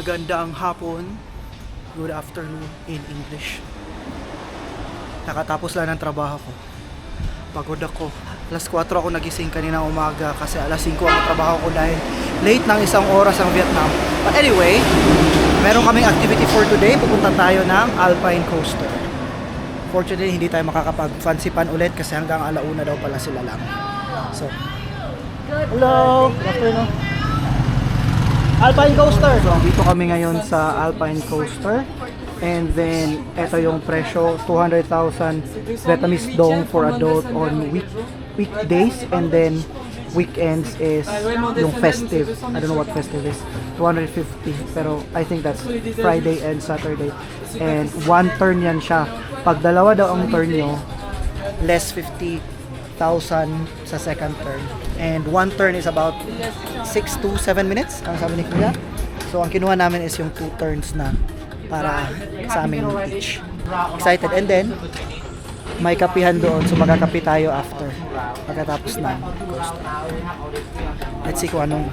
Magandang hapon. Good afternoon in English. Nakatapos lang ng trabaho ko. Pagod ako. Alas 4 ako nagising kanina umaga kasi alas 5 ang trabaho ko dahil late ng isang oras ang Vietnam. But anyway, meron kaming activity for today. Pupunta tayo ng Alpine Coaster. Fortunately, hindi tayo makakapag-fancy pan ulit kasi hanggang alauna daw pala sila lang. So, hello! Good afternoon. Alpine Coaster. So, dito kami ngayon sa Alpine Coaster. And then, ito yung presyo, 200,000 Vietnamese dong for adult on weekdays. And then, weekends is yung festive. I don't know what festive is. 250. Pero, I think that's Friday and Saturday. And one turn yan siya. Pag dalawa daw ang turn nyo, less 50,000 sa second turn. And one turn is about 6 to 7 minutes, ang sabi ni Kuya. So, ang kinuha namin is yung 2 turns na para sa amin each. Excited. And then, may kapihan doon. So, magkakapi tayo after. Pagkatapos na coaster. Let's see kung anong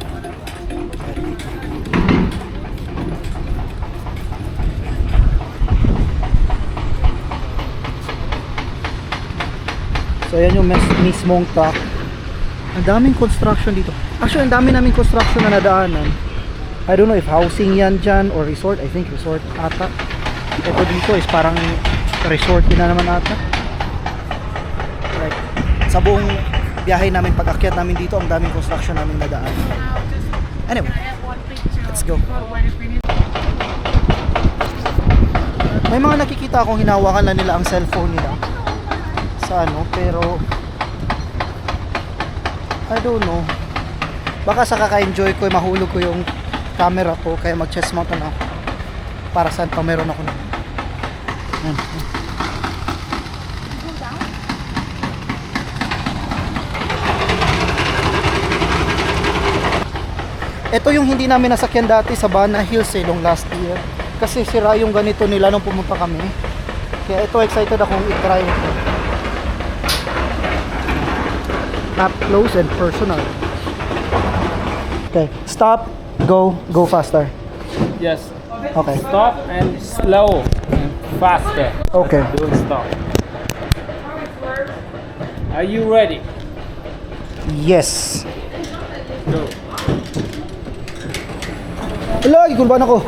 so, yan yung mismong track. Ang daming construction dito. Actually, ang dami naming construction na nadaanan. I don't know if housing yan dyan or resort. I think resort ata. Ito dito is parang resort din na naman ata. Like, sa buong biyahe namin, pag-akyat namin dito, ang daming construction namin nadaanan. Anyway, let's go. May mga nakikita akong hinawakan na nila ang cellphone nila sa ano, pero I don't know. Baka sa kaka-enjoy ko, mahulog ko yung camera ko, kaya mag-chest mount na ako. Para saan pa meron ako na. Ito yung hindi namin nasakyan dati sa Bana Hills long last year. Kasi sira yung ganito nila nung pumunta kami. Kaya ito, excited akong i-try ito. Up close and personal. Okay, stop, go faster. Yes. Okay. Stop and slow and faster. Okay. Don't stop. Are you ready? Yes. Go. Hello, gulban ako.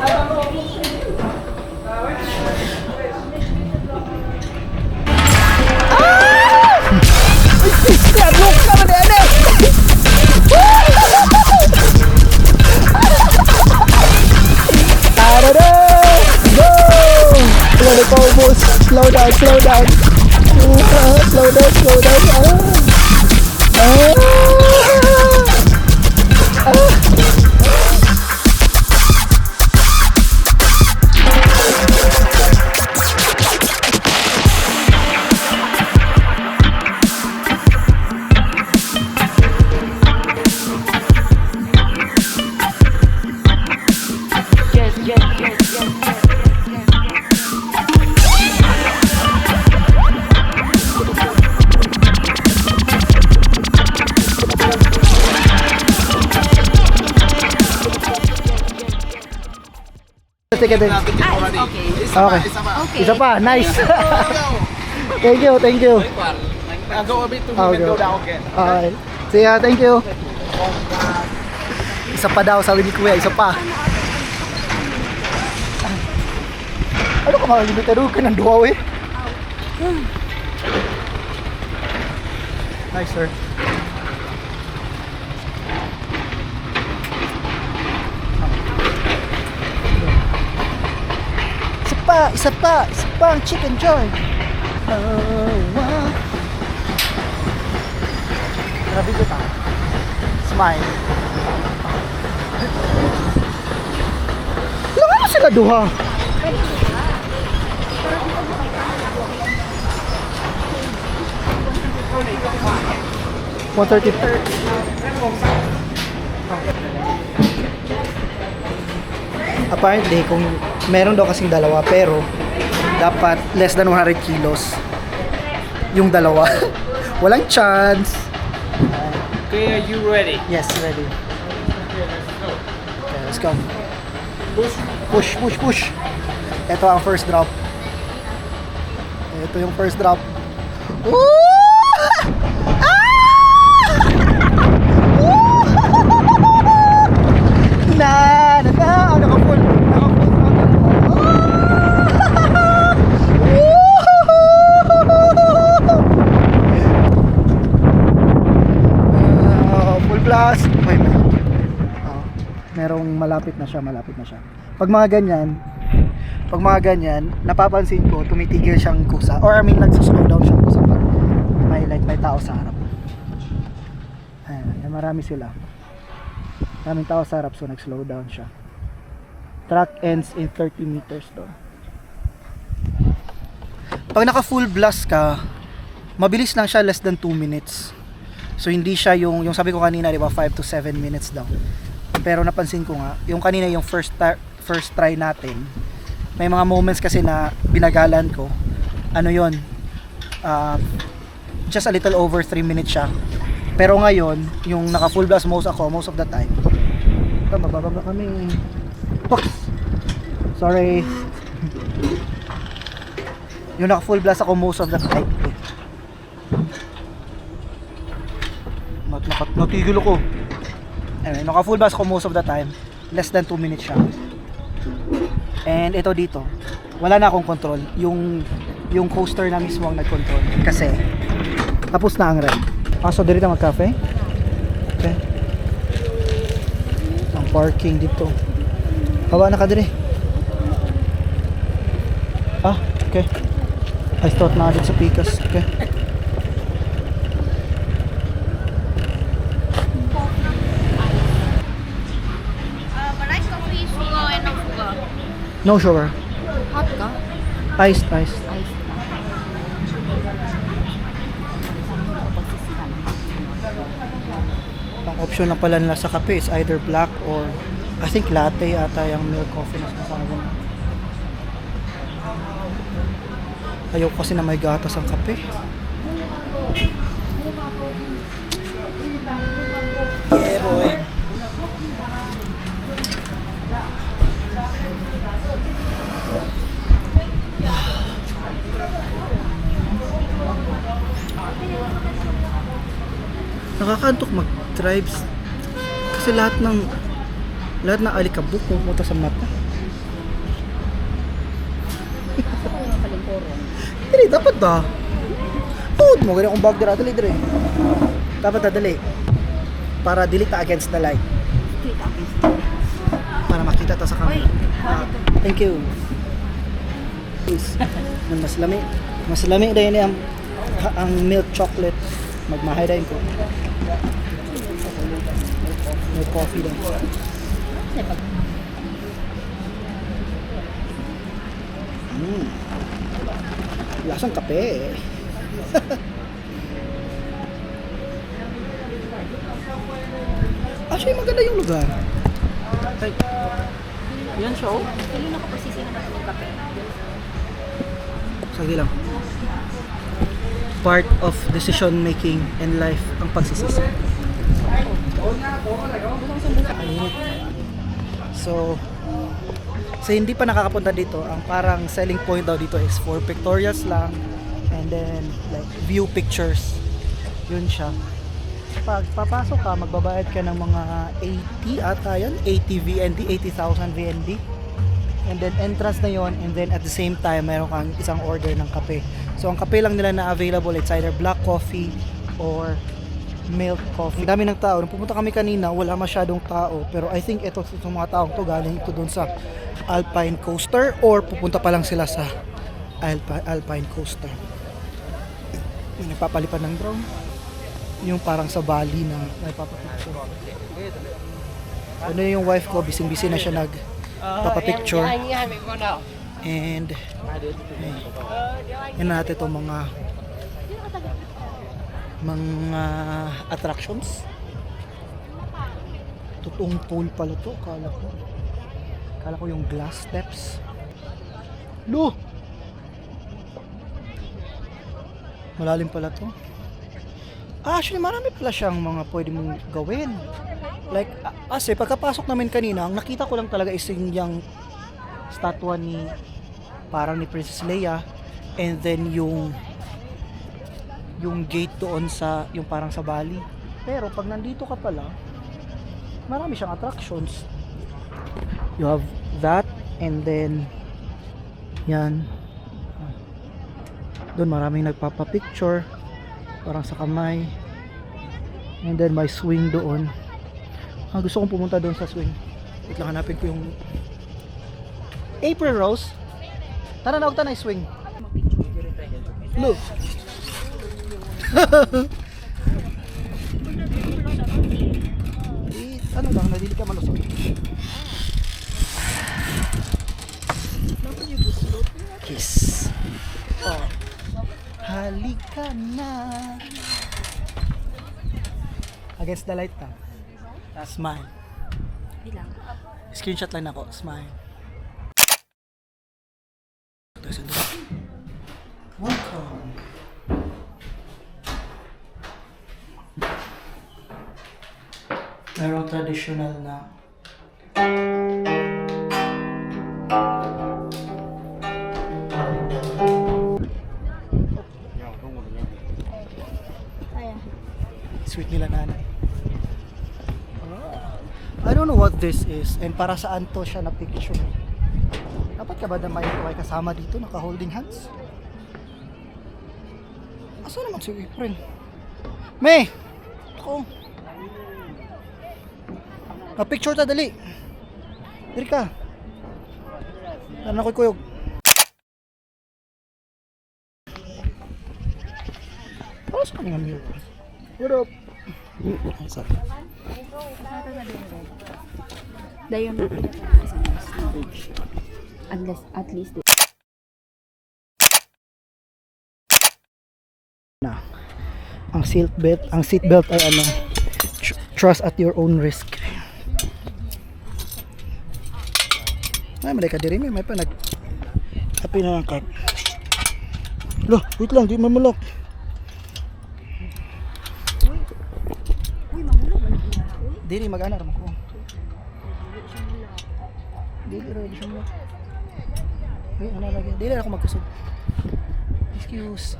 Slow down. Slow down. Take it in. Okay. Isa pa. Nice. Thank you. Go a bit to me and go down again. Okay. See ya. Thank you. Isa pa daw, sabi ni Kuya. Isa pa. Ano ka mga limitaru ka ng duwaw eh? Nice, sir. Isa pa ang chicken joy. Grabe ko ta. Smile. Lang ano sila duha? $130. Apparently, kung meron daw kasing dalawa, pero dapat less than 100 kilos yung dalawa. Walang chance. Okay, are you ready? Yes, ready. Okay, let's go. Okay, let's go. Push, push, push. Ito ang first drop. Ito yung first drop. Woo! Na, naka-full full blast. Okay, merong malapit na siya. Pag mga ganyan, napapansin ko tumitigil siyang kusa, or I mean nagsuslow down siyang kusa pag may tao sa harap. Ayan, marami sila. Daming tao sa harap, so nag-slow down siya. Track ends in 30 meters doon. Pag naka full blast ka, mabilis lang siya, less than 2 minutes. So hindi siya yung sabi ko kanina, di ba, 5 to 7 minutes daw. Pero napansin ko nga, yung kanina yung first try natin, may mga moments kasi na binagalan ko. Ano yon? Just a little over 3 minutes siya. Pero ngayon, yung naka full blast most of the time. Ito, mabababa kami. Oops! Sorry. Yung naka full blast ako most of the time. Natigil ako. Anyway, naka full blast ako most of the time. Less than 2 minutes siya. And ito dito, wala na akong control. Yung coaster na mismo ang nag-control. Kasi, tapos na ang ride. So dito mag-cafe? Okay. Ang parking dito. Hawa na ka dire. Okay. I thought na dito sa Picas. Okay. Rice coffee, sugar, and no sugar. No sugar. Hot ka? Iced. Ice. Ang option na pala nila sa kape is either black or I think latte ata yung milk coffee na sinasabi mo. Ayoko kasi na may gatas ang kape. Yeah, boy. Nakakantok mag-drives kasi lahat ng alikabok pumunta sa mata. Dili, dapat ba? Puhod mo, ganyan kung bag dali. Dapat dali. Para dili ta against the light. Para makita ta sa camera. Thank you. Please. Mas lami dahil ang milk chocolate. Magmahay dahil ko. May coffee din. Lasang kape. Actually, maganda yung lugar. Ay. Yan siya, oh. Pili na kapag sisi na ng kape. Sagdi lang. Part of decision making in life ang pagsisisi. So hindi pa nakakapunta dito, ang parang selling point daw dito is for pictorials lang and then like view pictures. Yun siya. Pag papasok ka, magbabayad ka ng mga 80 ata yan, 80 VND, 80,000 VND. And then entrance na yon, and then at the same time meron kang isang order ng kape. So ang kape lang nila na available, it's either black coffee or milk coffee. Ang dami ng tao. Nung pumunta kami kanina, wala masyadong tao, pero I think ito sa mga taong to galing ito doon sa Alpine Coaster or pupunta pa lang sila sa Alpine Coaster. May nagpapalipad ng drone. Yung parang sa Bali na nagpapapicture. Ano yung wife ko, bising-busy na siya nagpapapicture. And yan natin itong mga attractions. Totoong pool pala to, kala ko yung glass steps. No! Malalim pala to. Actually, marami pala siyang mga pwede mong gawin. Like, kasi pagkapasok namin kanina, ang nakita ko lang talaga is yung statwa ni, parang ni Princess Leia, and then yung gate doon sa, yung parang sa Bali. Pero pag nandito ka pala, marami siyang attractions. You have that, and then, yan. Doon maraming nagpapapicture, parang sa kamay. And then may swing doon. Gusto kong pumunta doon sa swing. Wait lang, hanapin ko yung April Rose. Tara na, huwag na swing. Look. Ano lang, nadili ka malusot. Kiss. Oh. Halika na. Against the light ka. Smile. Screenshot lang ako. Smile. Welcome. Merong traditional na sweet nila nanay. I don't know what this is and para saan to siya na picture. Dapat ka ba na may kasama dito naka-holding hands? Asa naman si April? May! Ako. Na-picture ta dali. Diri ka. Ano ko kuyog? Para sa kanang mirror. What up? Sorry. Dayon at least Na. Ang seat belt ay ano, trust at your own risk. Ay, malay ka diri, may pa happy na ng cart. Loh, wait lang, di mamulok. Dili mag-ana ra ko. Dili ra di siya mo. Wait, ano lagi? Dili ra ako magkusog. Excuse.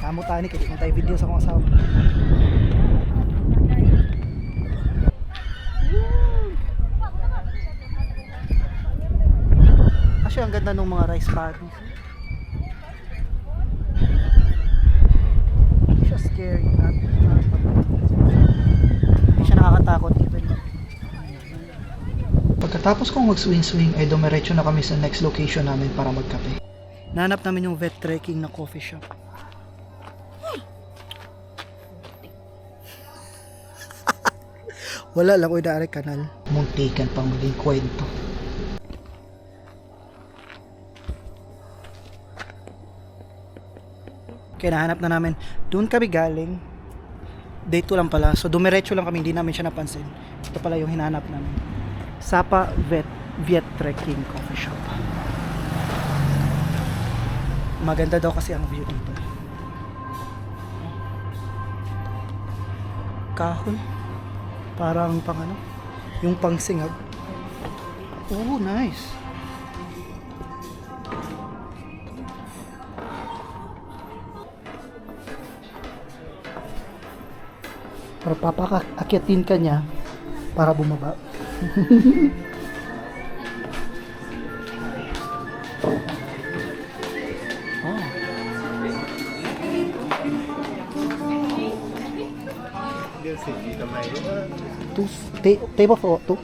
Kamo tani kay di man tayo video sa mga asawa. Actually, ang ganda ng mga rice paddies. Hindi siya scary. Hindi siya nakakatakot even. Pagkatapos kong mag-swing-swing ay dumiretso na kami sa next location namin para magkape. Nanap namin yung vet trekking na coffee shop. Wala lang ko idari kanal. Muntikan pang maging kwento. Kaya nahanap na namin. Doon kami galing. Day 2 lang pala. So dumiretso lang kami. Hindi namin siya napansin. Ito pala yung hinanap namin. Sapa Vet Trekking Coffee Shop. Maganda daw kasi ang view dito. Kahon. Parang pang ano? Yung pang singag. Oh, nice. Para papakakyatin ka niya para bumaba. Table for two.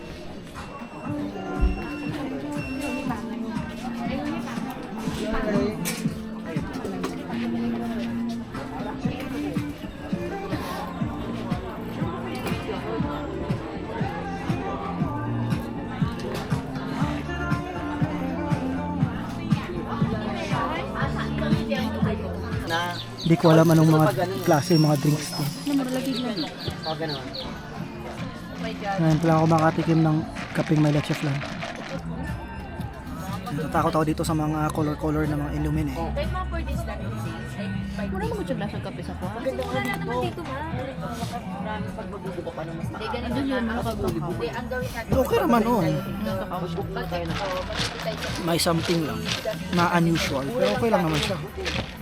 Hindi ko alam anong mga klase mga drinks to. Ngayon pala ako makatikim ng kaping may leche flan. Natatakot ako dito sa mga color-color na mga illumine eh. Mura mo siya lasang kape sa kuha. Wala naman dito ba? Hindi, ganito yun. Hindi, ang gawin natin. Okay naman oh. May something lang na unusual. Pero okay lang naman siya.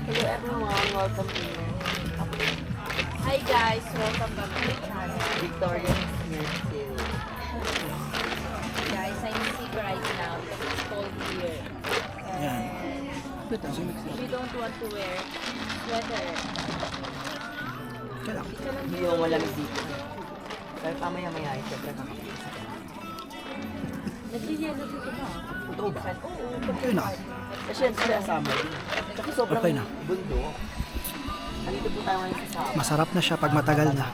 Hello everyone, welcome to Hi guys, welcome back to my channel. Victoria is here still. Guys, I'm sick right now because it's cold here. Yan. We don't want to wear sweater. Okay lang. Hindi yung malamig dito. Pero pamaya-maya, syempre nakakapit. Nag-yellow dito ba? Oo. Okay na. Kasi yan sila summer. Kasi sobrang Okay na. bundo. Nandito po tayo ngayon sa Masarap na siya pag matagal na.